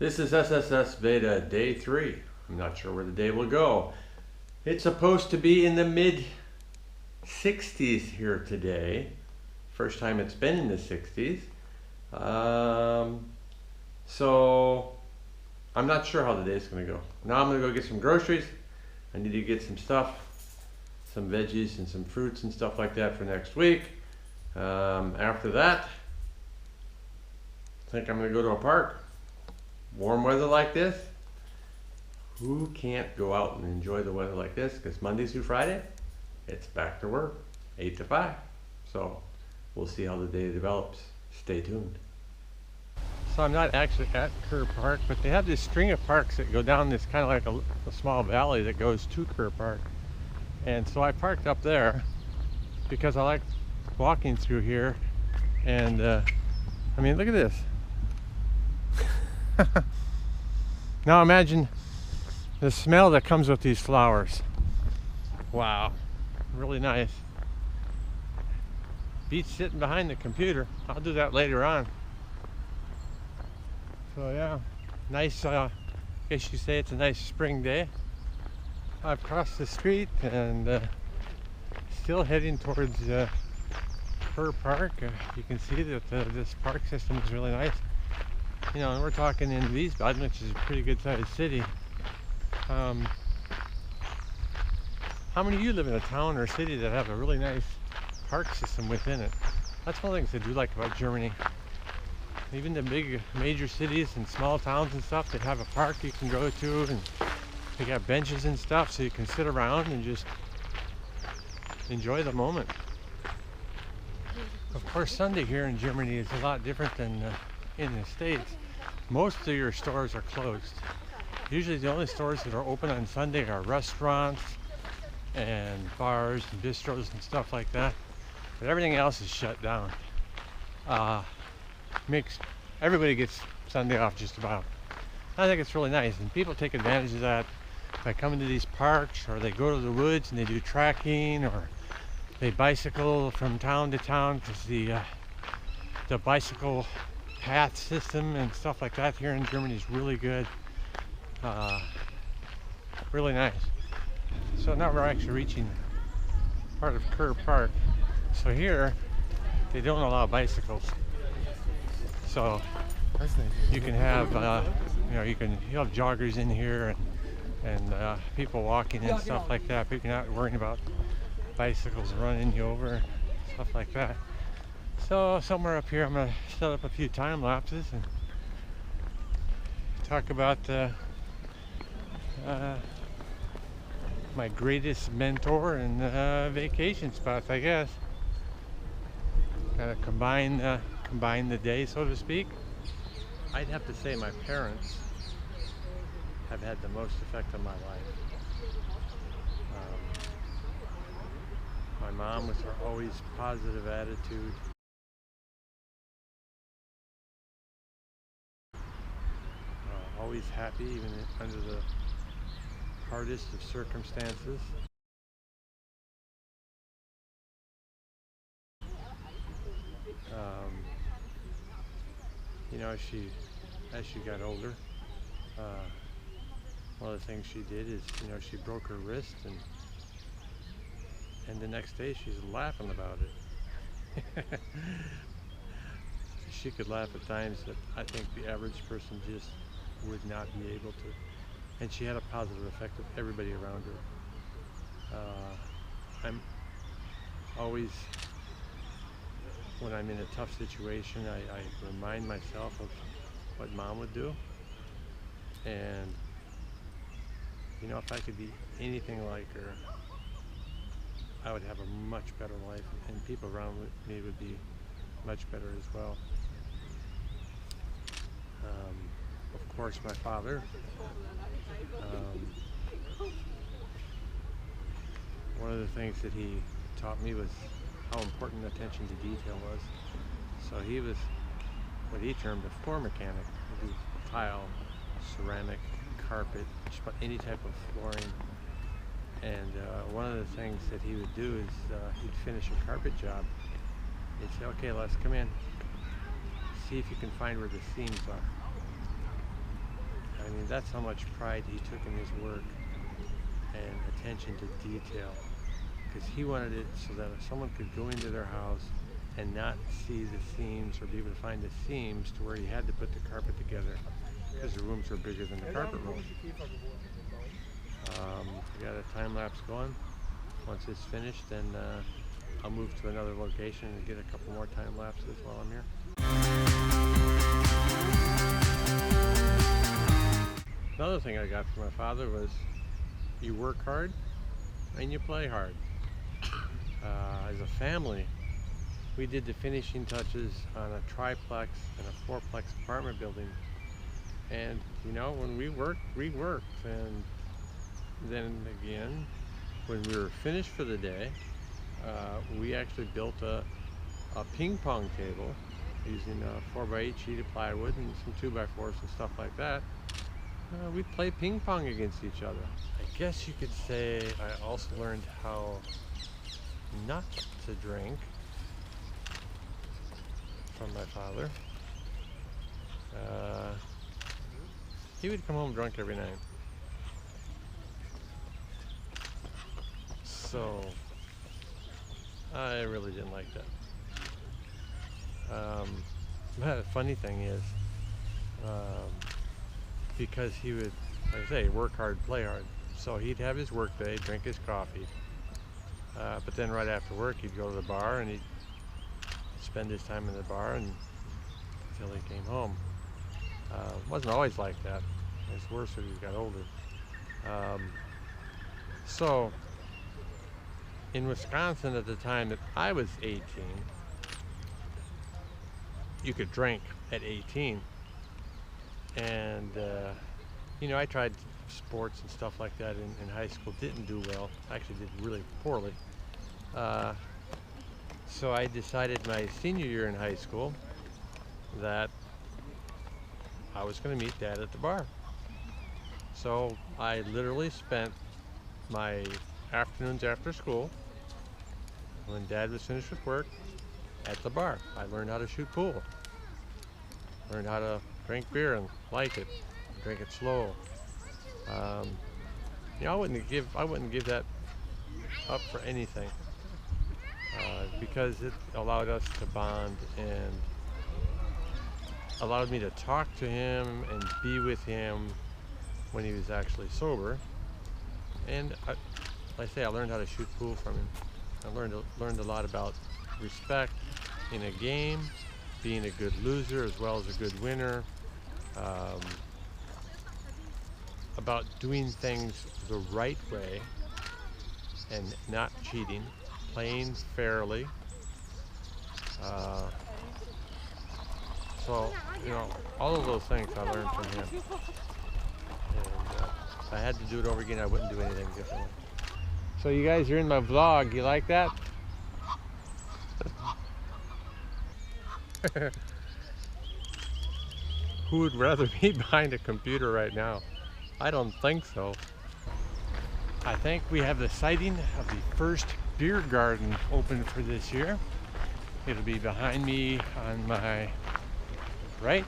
This is SSSVEDA day 3. I'm not sure where the day will go. It's supposed to be in the mid 60s here today. First time it's been in the 60s. So I'm not sure how the day is going to go. Now I'm going to go get some groceries. I need to get some stuff, some veggies and some fruits and stuff like that for next week. After that, I think I'm going to go to a park. Warm weather like this, who can't go out and enjoy the weather like this? Because Monday through Friday, it's back to work, 8 to 5. So we'll see how the day develops. Stay tuned. So I'm not actually at Kurpark, but they have this string of parks that go down this kind of like a small valley that goes to Kurpark. And so I parked up there because I like walking through here. And I mean, look at this. Now imagine the smell that comes with these flowers. Wow, really nice. Beats sitting behind the computer. I'll do that later on. So yeah, nice, I guess you say it's a nice spring day. I've crossed the street and still heading towards Kurpark. You can see that this park system is really nice. You know, and we're talking in Wiesbaden, which is a pretty good sized city. How many of you live in a town or city that have a really nice park system within it? That's one of the things I do like about Germany. Even the big major cities and small towns and stuff, they have a park you can go to, and they got benches and stuff so you can sit around and just enjoy the moment. Of course, Sunday here in Germany is a lot different than in the States. Most of your stores are closed. Usually the only stores that are open on Sunday are restaurants and bars and bistros and stuff like that. But everything else is shut down. Everybody gets Sunday off just about. I think it's really nice, and people take advantage of that by coming to these parks, or they go to the woods and they do trekking, or they bicycle from town to town, because the bicycle path system and stuff like that here in Germany is really good. Really nice. So now we're actually reaching part of Kurpark. So here they don't allow bicycles. So you can have you have joggers in here and people walking and stuff like that, but you're not worrying about bicycles running you over and stuff like that. So somewhere up here I'm going to set up a few time lapses and talk about my greatest mentor and vacation spots, I guess. Kind of combine the day, so to speak. I'd have to say my parents have had the most effect on my life. My mom, with her always positive attitude, always happy even under the hardest of circumstances. You know, as she got older, one of the things she did is, you know, she broke her wrist, and the next day she's laughing about it. She could laugh at times that I think the average person just would not be able to. And she had a positive effect of everybody around her. I'm always, when I'm in a tough situation, I remind myself of what Mom would do. And, you know, if I could be anything like her, I would have a much better life, and people around me would be much better as well. Of course, my father. One of the things that he taught me was how important attention to detail was. So he was what he termed a floor mechanic. He would do tile, ceramic, carpet, just about any type of flooring. And one of the things that he would do is he'd finish a carpet job. He'd say, "Okay, Les, come in. See if you can find where the seams are." that's how much pride he took in his work and attention to detail, because he wanted it so that if someone could go into their house and not see the seams or be able to find the seams to where he had to put the carpet together, because the rooms were bigger than the carpet room. We got a time lapse going. Once it's finished, then I'll move to another location and get a couple more time lapses while I'm here. Another thing I got from my father was, you work hard and you play hard. As a family, we did the finishing touches on a triplex and a fourplex apartment building. And you know, when we worked, and then again, when we were finished for the day, we actually built a ping pong table using a 4x8 sheet of plywood and some 2x4s and stuff like that. We'd play ping pong against each other. I guess you could say I also learned how not to drink from my father. He would come home drunk every night. So I really didn't like that. The funny thing is, because he would, like I say, work hard, play hard. So he'd have his work day, drink his coffee, but then right after work he'd go to the bar and he'd spend his time in the bar until he came home. It wasn't always like that. It was worse as he got older. So in Wisconsin at the time that I was 18, you could drink at 18. And you know, I tried sports and stuff like that in high school. Didn't do well. Actually did really poorly. So I decided my senior year in high school that I was going to meet Dad at the bar. So I literally spent my afternoons after school, when Dad was finished with work, at the bar. I learned how to shoot pool. Learned how to drink beer and like it, drink it slow. You know, I wouldn't give that up for anything, because it allowed us to bond and allowed me to talk to him and be with him when he was actually sober. And like I say, I learned how to shoot pool from him. I learned a lot about respect in a game, being a good loser as well as a good winner, about doing things the right way and not cheating, playing fairly. So, you know, all of those things I learned from him. And if I had to do it over again, I wouldn't do anything differently. So you guys are in my vlog. You like that? Who would rather be behind a computer right now? I don't think so. I think we have the sighting of the first beer garden open for this year. It'll be behind me on my right.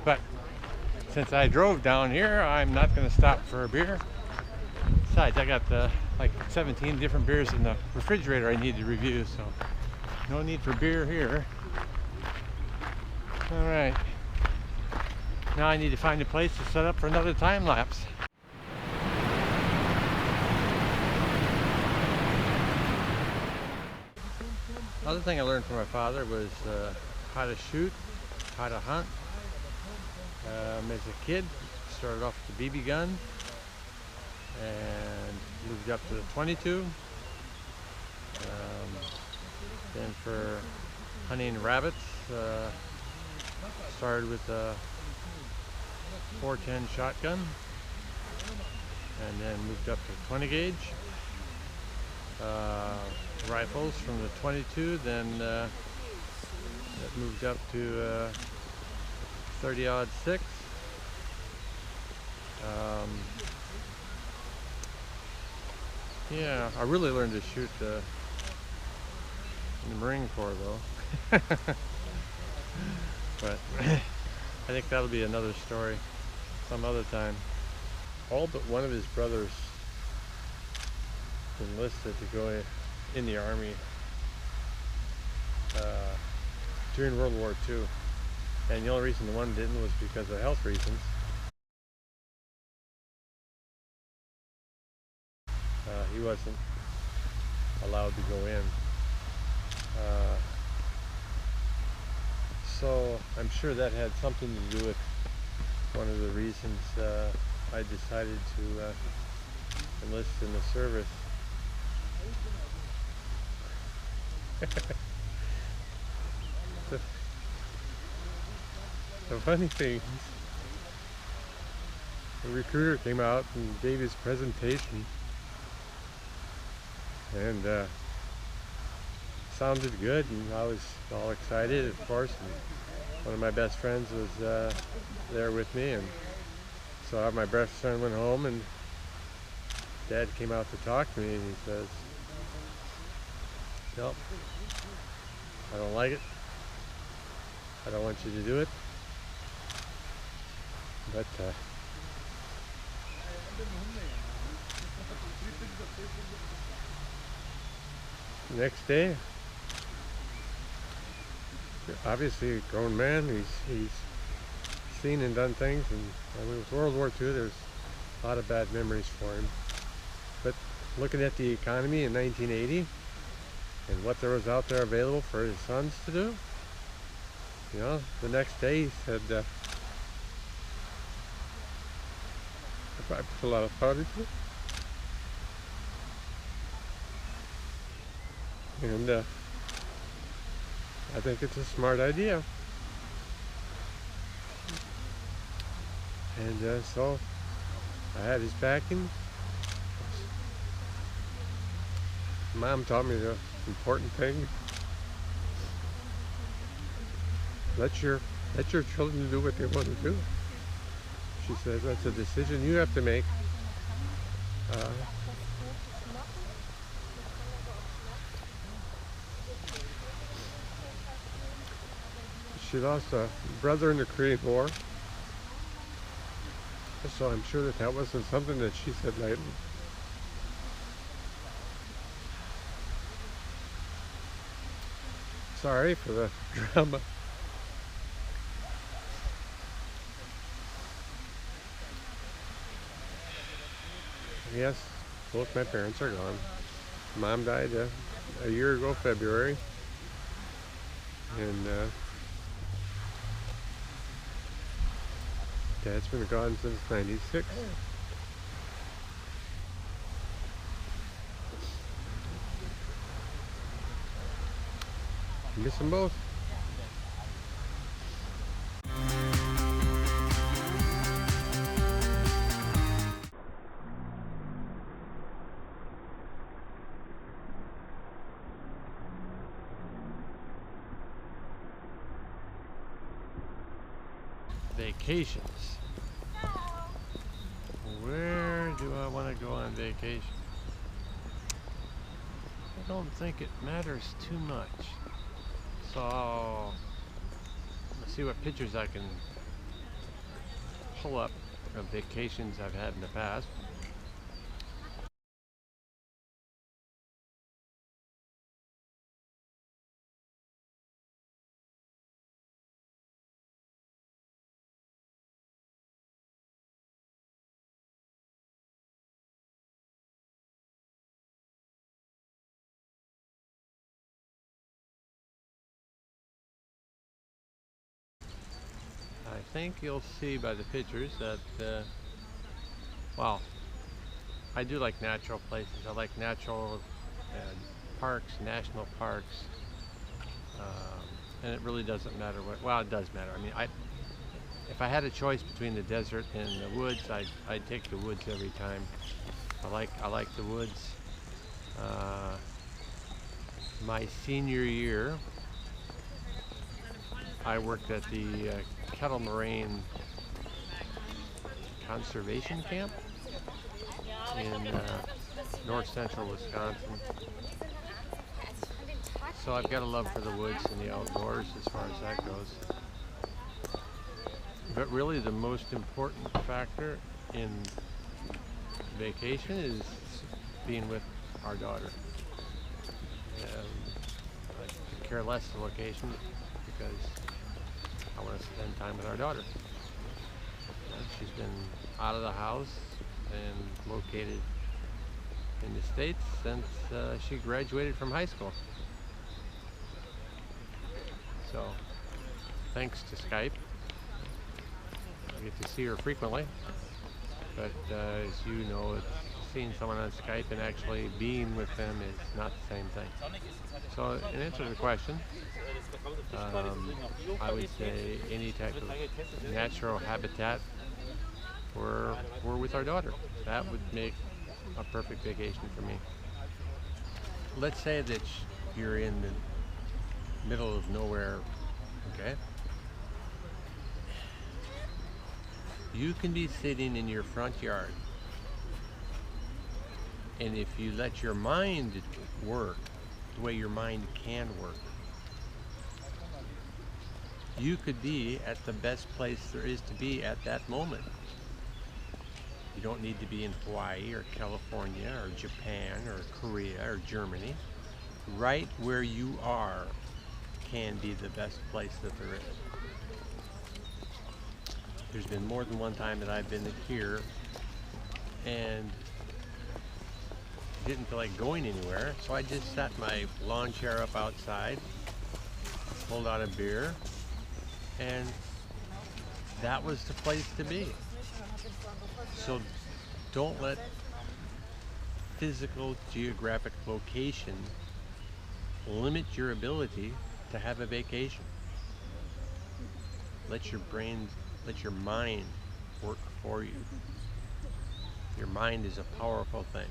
But since I drove down here, I'm not going to stop for a beer. Besides, I got like 17 different beers in the refrigerator I need to review, so no need for beer here. All right. Now I need to find a place to set up for another time lapse. Another thing I learned from my father was how to shoot, how to hunt. As a kid, started off with the BB gun and moved up to the 22. Then for hunting rabbits, started with the 410 shotgun, and then moved up to 20 gauge. Rifles from the 22, then that moved up to 30-06. Yeah, I really learned to shoot in the Marine Corps though. But I think that'll be another story. some other time. All but one of his brothers enlisted to go in the army during World War II. And the only reason the one didn't was because of health reasons. He wasn't allowed to go in. So I'm sure that had something to do with one of the reasons I decided to enlist in the service. The funny thing is, the recruiter came out and gave his presentation, and sounded good, and I was all excited, of course. And one of my best friends was there with me, and so my best friend went home, and Dad came out to talk to me, and he says, "Nope, I don't like it. I don't want you to do it." But the next day, obviously a grown man, he's seen and done things, and I mean, with World War II, there's a lot of bad memories for him. But looking at the economy in 1980 and what there was out there available for his sons to do, you know, the next day he said, I put a lot of thought into it. And I think it's a smart idea. And so I had his backing. Mom taught me the important thing. Let your children do what they want to do. She says that's a decision you have to make. She lost a brother in the Korean War, so I'm sure that wasn't something that she said lightly. Sorry for the drama. Yes, both my parents are gone. Mom died a year ago, February, and Dad's been gone since '96. Miss them both. Vacations. Where do I want to go on vacation? I don't think it matters too much. So let's see what pictures I can pull up of vacations I've had in the past. I think you'll see by the pictures that, well, I do like natural places. I like natural parks, national parks, and it really doesn't matter what, well, it does matter. I mean, if I had a choice between the desert and the woods, I'd take the woods every time. I like the woods. My senior year, I worked at the Kettle Moraine Conservation Camp in north central Wisconsin. So I've got a love for the woods and the outdoors as far as that goes. But really the most important factor in vacation is being with our daughter. I could care less the location because I want to spend time with our daughter. She's been out of the house and located in the States since she graduated from high school. So, thanks to Skype, I get to see her frequently. But as you know, seeing someone on Skype and actually being with them is not the same thing. So, in answer to the question, I would say any type of natural habitat, we're with our daughter. That would make a perfect vacation for me. Let's say that you're in the middle of nowhere, okay? You can be sitting in your front yard, and if you let your mind work the way your mind can work, you could be at the best place there is to be at that moment. You don't need to be in Hawaii or California or Japan or Korea or Germany. Right where you are can be the best place that there is. There's been more than one time that I've been here and didn't feel like going anywhere, so I just sat my lawn chair up outside, pulled out a beer, and that was the place to be. So don't let physical geographic location limit your ability to have a vacation. Let your brain, let your mind work for you. Your mind is a powerful thing.